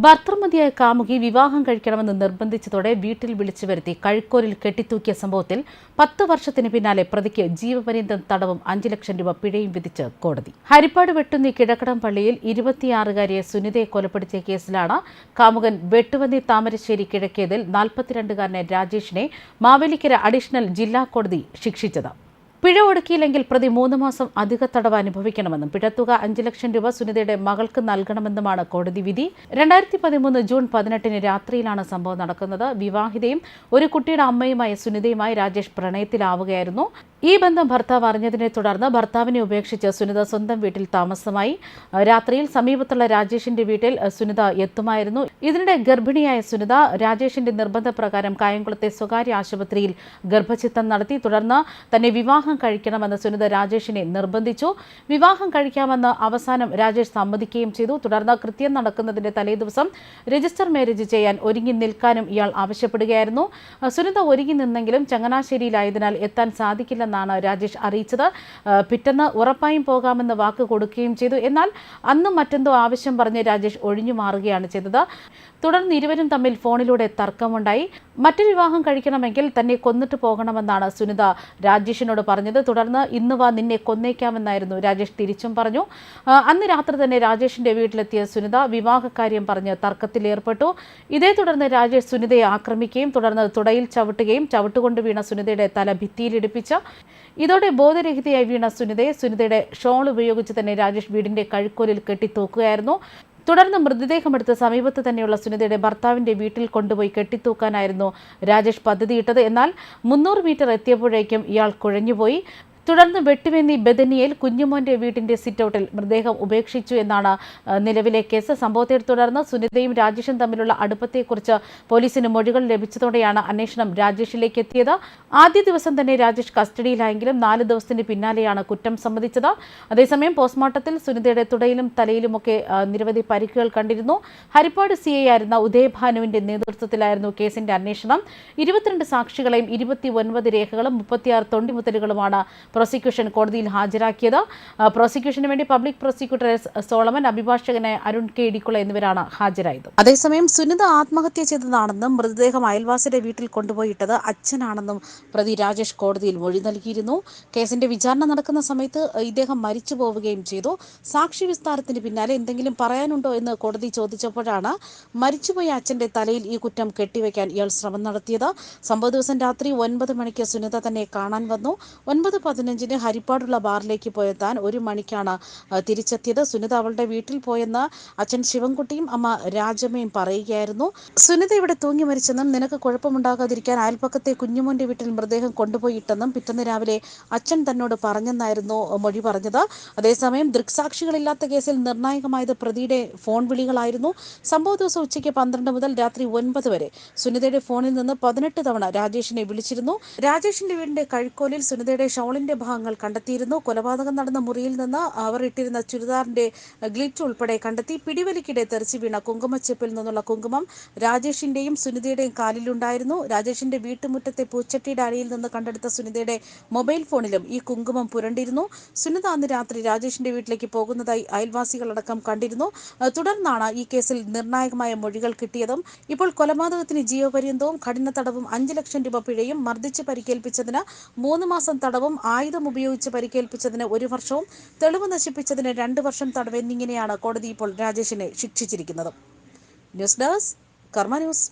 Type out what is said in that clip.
ഭർത്തൃമതിയായ കാമുകി വിവാഹം കഴിക്കണമെന്ന് നിർബന്ധിച്ചതോടെ വീട്ടിൽ വിളിച്ചു വരുത്തി കഴുക്കോലിൽ കെട്ടിത്തൂക്കിയ സംഭവത്തിൽ 10 വർഷത്തിന് പിന്നാലെ പ്രതിക്ക് ജീവപര്യന്തം തടവും 5 ലക്ഷം രൂപ പിഴയും വിധിച്ച് കോടതി. ഹരിപ്പാട് വെട്ടുന്നി കിഴക്കടം പള്ളിയിൽ 26-കാരിയെ സുനിതയെ കൊലപ്പെടുത്തിയ കേസിലാണ് കാമുകൻ വെട്ടുവന്നി താമരശ്ശേരി കിഴക്കേതിൽ 42-കാരനെ രാജേഷിനെ മാവേലിക്കര അഡീഷണൽ ജില്ലാ കോടതി ശിക്ഷിച്ചത്. പിഴ ഒടുക്കിയില്ലെങ്കിൽ പ്രതി 3 മാസം അധിക തടവ് അനുഭവിക്കണമെന്നും പിഴത്തുക 5 ലക്ഷം രൂപ സുനിതയുടെ മകൾക്ക് നൽകണമെന്നുമാണ് കോടതി വിധി. 2013 ജൂൺ 18 രാത്രിയിലാണ് സംഭവം നടക്കുന്നത്. വിവാഹിതയും ഒരു കുട്ടിയുടെ അമ്മയുമായ സുനിതയുമായി രാജേഷ് പ്രണയത്തിലാവുകയായിരുന്നു. ഈ ബന്ധം ഭർത്താവ് അറിഞ്ഞതിനെ തുടർന്ന് ഭർത്താവിനെ ഉപേക്ഷിച്ച് സുനിത സ്വന്തം വീട്ടിൽ താമസമായി. രാത്രിയിൽ സമീപത്തുള്ള രാജേഷിന്റെ വീട്ടിൽ സുനിത എത്തുമായിരുന്നു. ഇതിനിടെ ഗർഭിണിയായ സുനിത രാജേഷിന്റെ നിർബന്ധപ്രകാരം കായംകുളത്തെ സ്വകാര്യ ആശുപത്രിയിൽ ഗർഭഛിത്തം നടത്തി. തുടർന്ന് തന്നെ വിവാഹം കഴിക്കണമെന്ന് സുനിത രാജേഷിനെ നിർബന്ധിച്ചു. വിവാഹം കഴിക്കാമെന്ന് അവസാനം രാജേഷ് സമ്മതിക്കുകയും ചെയ്തു. തുടർന്ന് കൃത്യം നടക്കുന്നതിന്റെ തലേദിവസം രജിസ്റ്റർ മാരേജ് ചെയ്യാൻ ഒരുങ്ങി നിൽക്കാനും ഇയാൾ ആവശ്യപ്പെടുകയായിരുന്നു. സുനിത ഒരുങ്ങി നിന്നെങ്കിലും ചങ്ങനാശ്ശേരിയിലായതിനാൽ എത്താൻ സാധിക്കില്ലെന്നാണ് രാജേഷ് അറിയിച്ചത്. പിറ്റേന്ന് ഉറപ്പായും പോകാമെന്ന് വാക്ക് കൊടുക്കുകയും ചെയ്തു. എന്നാൽ അന്നും മറ്റെന്തോ ആവശ്യം പറഞ്ഞ് രാജേഷ് ഒഴിഞ്ഞു മാറുകയാണ് ചെയ്തത്. തുടർന്ന് ഇരുവരും തമ്മിൽ ഫോണിലൂടെ തർക്കമുണ്ടായി. മറ്റൊരു വിവാഹം കഴിക്കണമെങ്കിൽ തന്നെ കൊന്നിട്ട് പോകണമെന്നാണ് സുനിത രാജേഷിനോട് പറഞ്ഞത്. തുടർന്ന് ഇന്ന് വാ നിന്നെ കൊന്നേക്കാമെന്നായിരുന്നു രാജേഷ് തിരിച്ചും പറഞ്ഞു. അന്ന് രാത്രി തന്നെ രാജേഷിന്റെ വീട്ടിലെത്തിയ സുനിത വിവാഹകാര്യം പറഞ്ഞ് തർക്കത്തിലേർപ്പെട്ടു. ഇതേ തുടർന്ന് രാജേഷ് സുനിതയെ ആക്രമിക്കുകയും തുടർന്ന് തുടയിൽ ചവിട്ടുകയും ചവിട്ടുകൊണ്ട് വീണ സുനിതയുടെ തല ഭിത്തിയിലിടിപ്പിച്ച് ഇതോടെ ബോധരഹിതയായി വീണ സുനിതയുടെ ഷോൾ ഉപയോഗിച്ച് തന്നെ രാജേഷ് വീടിന്റെ കഴുക്കോലിൽ കെട്ടിത്തൂക്കുകയായിരുന്നു. തുടർന്ന് മൃതദേഹമെടുത്ത് സമീപത്ത് തന്നെയുള്ള സുനിതയുടെ ഭർത്താവിന്റെ വീട്ടിൽ കൊണ്ടുപോയി കെട്ടിത്തൂക്കാനായിരുന്നു രാജേഷ് പദ്ധതിയിട്ടത്. എന്നാൽ 300 മീറ്റർ എത്തിയപ്പോഴേക്കും ഇയാൾ കുഴഞ്ഞുപോയി. തുടർന്ന് വെട്ടുവന്നി ബദനിയയിൽ കുഞ്ഞുമോന്റെ വീട്ടിന്റെ സിറ്റൌട്ടിൽ മൃതദേഹം ഉപേക്ഷിച്ചു എന്നാണ് നിലവിലെ കേസ്. സംഭവത്തെ തുടർന്ന് സുനിതയും രാജേഷും തമ്മിലുള്ള അടുപ്പത്തെക്കുറിച്ച് പോലീസിന് മൊഴികൾ ലഭിച്ചതോടെയാണ് അന്വേഷണം രാജേഷിലേക്ക് എത്തിയത്. ആദ്യ ദിവസം തന്നെ രാജേഷ് കസ്റ്റഡിയിലായെങ്കിലും 4 ദിവസത്തിന് പിന്നാലെയാണ് കുറ്റം സമ്മതിച്ചത്. അതേസമയം പോസ്റ്റ്മോർട്ടത്തിൽ സുനിതയുടെ തുടയിലും തലയിലുമൊക്കെ നിരവധി പരിക്കുകൾ കണ്ടിരുന്നു. ഹരിപ്പാട് CI ആയിരുന്ന ഉദയഭാനുവിന്റെ നേതൃത്വത്തിലായിരുന്നു കേസിന്റെ അന്വേഷണം. 22 സാക്ഷികളെയും 29 രേഖകളും 36 തൊണ്ടിമുത്തലുകളുമാണ് പ്രോസിക്യൂഷൻ കോടതിയിൽ ഹാജരാക്കിയത്. പ്രോസിക്യൂഷന് വേണ്ടി പബ്ലിക് പ്രോസിക്യൂട്ടർ സോളമൻ, അഭിഭാഷകനായ അരുൺ കെ ഇടിക്കുള എന്നിവരാണ് ഹാജരായത്. അതേസമയം സുനിത ആത്മഹത്യ ചെയ്തതാണെന്നും മൃതദേഹം അയൽവാസിയുടെ വീട്ടിൽ കൊണ്ടുപോയിട്ടത് അച്ഛനാണെന്നും പ്രതി രാജേഷ് കോടതിയിൽ മൊഴി നൽകിയിരുന്നു. കേസിന്റെ വിചാരണ നടക്കുന്ന സമയത്ത് ഇദ്ദേഹം മരിച്ചു പോവുകയും ചെയ്തു. സാക്ഷി വിസ്താരത്തിന് പിന്നാലെ എന്തെങ്കിലും പറയാനുണ്ടോ എന്ന് കോടതി ചോദിച്ചപ്പോഴാണ് മരിച്ചുപോയ അച്ഛന്റെ തലയിൽ ഈ കുറ്റം കെട്ടിവെക്കാൻ ഇയാൾ ശ്രമം നടത്തിയത്. സംഭവ ദിവസം രാത്രി 9 മണിക്ക് സുനിത തന്നെ കാണാൻ വന്നു. 9:15 ഹരിപ്പാടുള്ള ബാറിലേക്ക് പോയ താൻ 1 മണിക്കാണ് തിരിച്ചെത്തിയത്. സുനിത അവളുടെ വീട്ടിൽ പോയെന്ന് അച്ഛൻ ശിവൻകുട്ടിയും അമ്മ രാജമ്മയും പറയുകയായിരുന്നു. സുനിത ഇവിടെ തൂങ്ങി മരിച്ചെന്നും നിനക്ക് കുഴപ്പമുണ്ടാകാതിരിക്കാൻ അയൽപ്പക്കത്തെ കുഞ്ഞുമോന്റെ വീട്ടിൽ മൃതദേഹം കൊണ്ടുപോയിട്ടെന്നും പിറ്റേന്ന് രാവിലെ അച്ഛൻ തന്നോട് പറഞ്ഞെന്നായിരുന്നു മൊഴി പറഞ്ഞത്. അതേസമയം ദൃക്സാക്ഷികളില്ലാത്ത കേസിൽ നിർണായകമായത് പ്രതിയുടെ ഫോൺ വിളികളായിരുന്നു. സംഭവ ദിവസം ഉച്ചയ്ക്ക് 12 മുതൽ രാത്രി 9 വരെ സുനിതയുടെ ഫോണിൽ നിന്ന് 18 തവണ രാജേഷിനെ വിളിച്ചിരുന്നു. രാജേഷിന്റെ വീടിന്റെ കഴുക്കോലിൽ സുനിതയുടെ ഷോളിന്റെ ഭാഗങ്ങൾ കണ്ടെത്തിയിരുന്നു. കൊലപാതകം നടന്ന മുറിയിൽ നിന്ന് അവർ ഇട്ടിരുന്ന ചുരിദാറിന്റെ ഗ്ലിറ്റ് ഉൾപ്പെടെ കണ്ടെത്തി. പിടിവലിക്കിടെ തെറിച്ചു വീണ കുങ്കുമച്ചെപ്പിൽ നിന്നുള്ള കുങ്കുമം രാജേഷിന്റെയും സുനിതയുടെയും കാലിലുണ്ടായിരുന്നു. രാജേഷിന്റെ വീട്ടുമുറ്റത്തെ പൂച്ചട്ടിയുടെ അടിയിൽ നിന്ന് കണ്ടെടുത്ത സുനിതയുടെ മൊബൈൽ ഫോണിലും ഈ കുങ്കുമം പുരണ്ടിരുന്നു. സുനിത അന്ന് രാത്രി രാജേഷിന്റെ വീട്ടിലേക്ക് പോകുന്നതായി അയൽവാസികളടക്കം കണ്ടിരുന്നു. തുടർന്നാണ് ഈ കേസിൽ നിർണായകമായ മൊഴികൾ കിട്ടിയതും. ഇപ്പോൾ കൊലപാതകത്തിന് ജീവപര്യന്തവും കഠിന തടവും 5 ലക്ഷം രൂപ പിഴയും മർദ്ദിച്ച് പരിക്കേൽപ്പിച്ചതിന് 3 മാസം തടവും ആയുധം ഉപയോഗിച്ച് പരിക്കേൽപ്പിച്ചതിന് 1 വർഷവും തെളിവ് നശിപ്പിച്ചതിന് 2 വർഷം തടവ് എന്നിങ്ങനെയാണ് കോടതി ഇപ്പോൾ രാജേഷിനെ ശിക്ഷിച്ചിരിക്കുന്നത്. ന്യൂസ് ഡെസ്ക് കർമ്മ ന്യൂസ്.